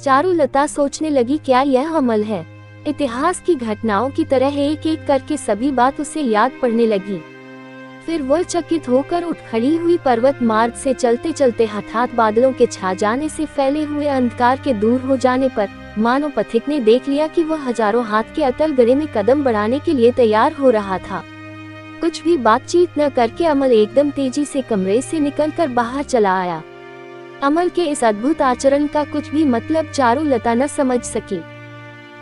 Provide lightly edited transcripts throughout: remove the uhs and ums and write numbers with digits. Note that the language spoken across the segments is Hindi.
चारुलता सोचने लगी, क्या यह अमल है? इतिहास की घटनाओं की तरह एक एक करके सभी बात उसे याद पड़ने लगी। फिर वह चकित होकर उठ खड़ी हुई। पर्वत मार्ग से चलते चलते हठात बादलों के छा जाने से फैले हुए अंधकार के दूर हो जाने पर मानो पथिक ने देख लिया कि वह हजारों हाथ के अतल गड़े में कदम बढ़ाने के लिए तैयार हो रहा था। कुछ भी बातचीत न करके अमल एकदम तेजी से कमरे से निकलकर बाहर चला आया। अमल के इस अद्भुत आचरण का कुछ भी मतलब चारुलता न समझ सकी।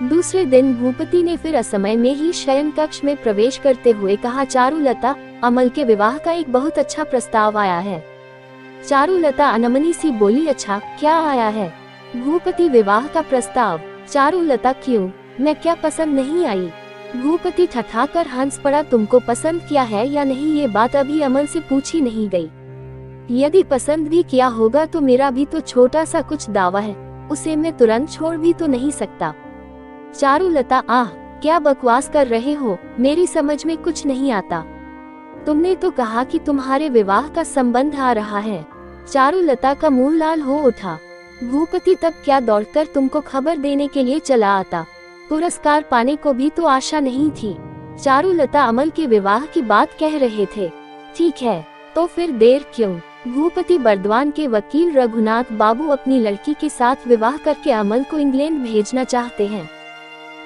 दूसरे दिन भूपति ने फिर असमय में ही शयन कक्ष में प्रवेश करते हुए कहा, चारुलता, अमल के विवाह का एक बहुत अच्छा प्रस्ताव आया है। चारुलता अनमनी सी बोली, अच्छा क्या आया है? भूपति, विवाह का प्रस्ताव। चारुलता, क्यों, मैं क्या पसंद नहीं आई? भूपति ठठाकर हंस पड़ा, तुमको पसंद किया है या नहीं ये बात अभी अमल से पूछी नहीं गई। यदि पसंद भी किया होगा तो मेरा भी तो छोटा सा कुछ दावा है, उसे मैं तुरंत छोड़ भी तो नहीं सकता। चारुलता, आह, क्या बकवास कर रहे हो, मेरी समझ में कुछ नहीं आता। तुमने तो कहा कि तुम्हारे विवाह का संबंध आ रहा है। चारुलता का मुंह लाल हो उठा। भूपति, तब क्या दौड़कर तुमको खबर देने के लिए चला आता? पुरस्कार पाने को भी तो आशा नहीं थी। चारुलता, अमल के विवाह की बात कह रहे थे। ठीक है, तो फिर देर क्यों? भूपति, बर्दवान के वकील रघुनाथ बाबू अपनी लड़की के साथ विवाह करके अमल को इंग्लैंड भेजना चाहते हैं।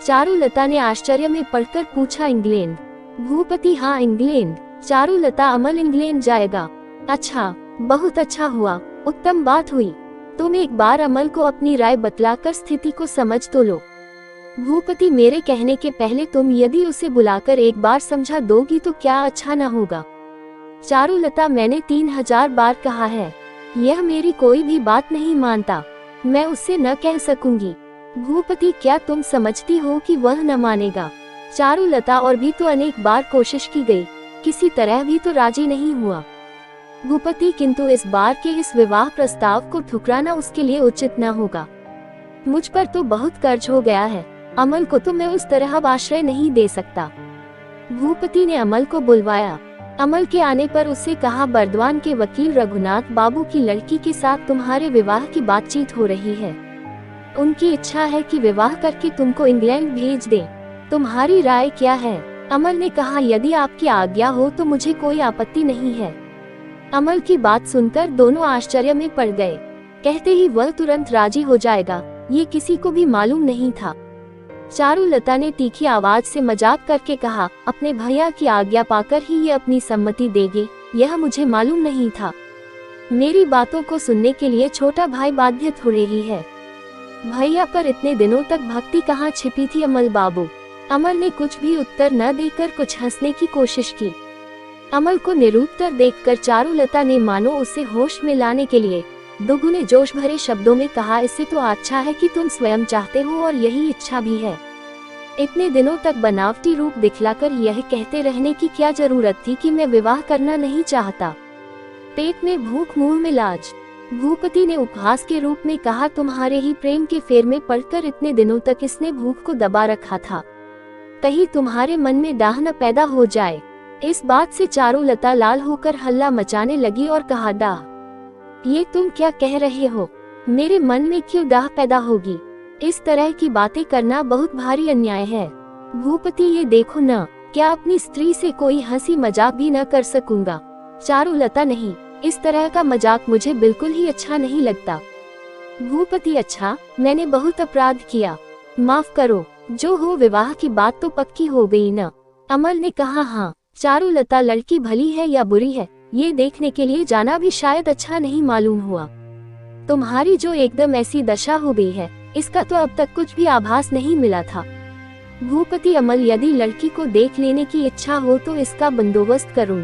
चारुलता ने आश्चर्य में पढ़कर पूछा, इंग्लैंड? भूपति, हाँ इंग्लैंड। चारुलता, अमल इंग्लैंड जाएगा? अच्छा, बहुत अच्छा हुआ, उत्तम बात हुई। तुम एक बार अमल को अपनी राय बतलाकर स्थिति को समझ तो लो। भूपति, मेरे कहने के पहले तुम यदि उसे बुलाकर एक बार समझा दोगी तो क्या अच्छा न होगा? चारुलता, मैंने 3000 बार कहा है, यह मेरी कोई भी बात नहीं मानता, मैं उससे न कह सकूंगी। भूपति, क्या तुम समझती हो कि वह न मानेगा? चारुलता, और भी तो अनेक बार कोशिश की गई, किसी तरह भी तो राजी नहीं हुआ। भूपति, किंतु इस बार के इस विवाह प्रस्ताव को ठुकराना उसके लिए उचित न होगा। मुझ पर तो बहुत कर्ज हो गया है, अमल को तो मैं उस तरह अब आश्रय नहीं दे सकता। भूपति ने अमल को बुलवाया। अमल के आने पर उससे कहा, बर्दवान के वकील रघुनाथ बाबू की लड़की के साथ तुम्हारे विवाह की बातचीत हो रही है। उनकी इच्छा है कि विवाह करके तुमको इंग्लैंड भेज दें। तुम्हारी राय क्या है? अमल ने कहा, यदि आपकी आज्ञा हो तो मुझे कोई आपत्ति नहीं है। अमल की बात सुनकर दोनों आश्चर्य में पड़ गए। कहते ही वह तुरंत राजी हो जाएगा, ये किसी को भी मालूम नहीं था। चारुलता ने तीखी आवाज से मजाक करके कहा, अपने भैया की आज्ञा पाकर ही ये अपनी सम्मति देंगे, यह मुझे मालूम नहीं था। मेरी बातों को सुनने के लिए छोटा भाई बाध्य थोड़े ही है। भैया पर इतने दिनों तक भक्ति कहाँ छिपी थी अमल बाबू? अमल ने कुछ भी उत्तर न देकर कुछ हंसने की कोशिश की। अमल को निरुत्तर देखकर चारुलता ने मानो उसे होश में लाने के लिए दुगुने जोश भरे शब्दों में कहा, इससे तो अच्छा है कि तुम स्वयं चाहते हो और यही इच्छा भी है। इतने दिनों तक बनावटी रूप दिखलाकर यह कहते रहने की क्या जरूरत थी कि मैं विवाह करना नहीं चाहता? पेट में भूख मुंह में लाज। भूपति ने उपहास के रूप में कहा, तुम्हारे ही प्रेम के फेर में पड़कर इतने दिनों तक इसने भूख को दबा रखा था, कहीं तुम्हारे मन में दाह न पैदा हो जाए। इस बात से चारुलता लाल होकर हल्ला मचाने लगी और कहा, दाह? ये तुम क्या कह रहे हो? मेरे मन में क्यों दाह पैदा होगी? इस तरह की बातें करना बहुत भारी अन्याय है। भूपति, ये देखो न, क्या अपनी स्त्री से कोई हंसी मजाक भी न कर सकूंगा? चारुलता, नहीं, इस तरह का मजाक मुझे बिल्कुल ही अच्छा नहीं लगता। भूपति, अच्छा, मैंने बहुत अपराध किया, माफ करो। जो हो, विवाह की बात तो पक्की हो गई न? अमल ने कहा, हाँ। चारुलता, लड़की भली है या बुरी है ये देखने के लिए जाना भी शायद अच्छा नहीं मालूम हुआ। तुम्हारी जो एकदम ऐसी दशा हो गई है, इसका तो अब तक कुछ भी आभास नहीं मिला था। भूपति, अमल, यदि लड़की को देख लेने की इच्छा हो तो इसका बंदोबस्त करूं।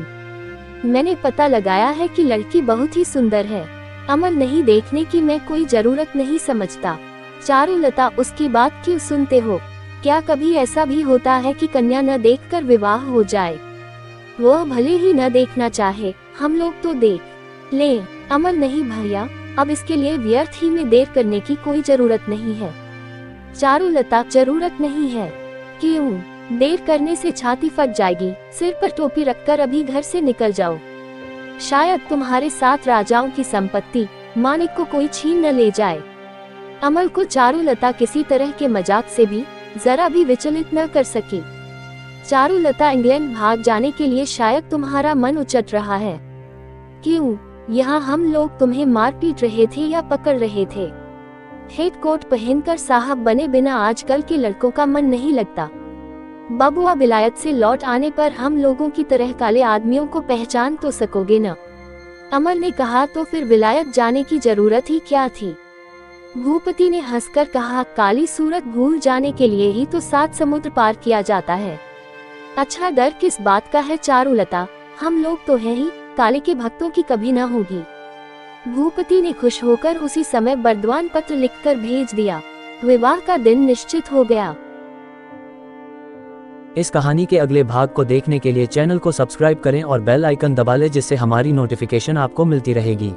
मैंने पता लगाया है कि लड़की बहुत ही सुंदर है। अमल, नहीं, देखने की मैं कोई जरूरत नहीं समझता। चारुलता, उसकी बात क्यों सुनते हो? क्या कभी ऐसा भी होता है कि कन्या न देखकर विवाह हो जाए? वह भले ही न देखना चाहे, हम लोग तो देख ले। अमल, नहीं भैया, अब इसके लिए व्यर्थ ही में देर करने की कोई जरूरत नहीं है। चारुलता, जरूरत नहीं है? क्यों? देर करने से छाती फट जाएगी। सिर पर टोपी रखकर अभी घर से निकल जाओ। शायद तुम्हारे 7 राजाओं की संपत्ति मानिक को कोई छीन न ले जाए। अमल को चारुलता किसी तरह के मजाक से भी जरा भी विचलित न कर सकी। चारुलता, इंग्लैंड भाग जाने के लिए शायद तुम्हारा मन उचट रहा है। क्यों? यहाँ हम लोग तुम्हें मार पीट रहे थे या पकड़ रहे थे? हेड कोट पहनकर साहब बने बिना आजकल के लड़कों का मन नहीं लगता। बबुआ, विलायत से लौट आने पर हम लोगों की तरह काले आदमियों को पहचान तो सकोगे न? अमर ने कहा। तो फिर विलायत जाने की जरूरत ही क्या थी? भूपति ने हंसकर कहा, काली सूरत भूल जाने के लिए ही तो 7 समुद्र पार किया जाता है। अच्छा, डर किस बात का है चारुलता? हम लोग तो हैं ही, काले के भक्तों की कभी न होगी। भूपति ने खुश होकर उसी समय बरद्वान पत्र लिखकर भेज दिया। विवाह का दिन निश्चित हो गया। इस कहानी के अगले भाग को देखने के लिए चैनल को सब्सक्राइब करें और बेल आइकन दबा लें, जिससे हमारी नोटिफिकेशन आपको मिलती रहेगी।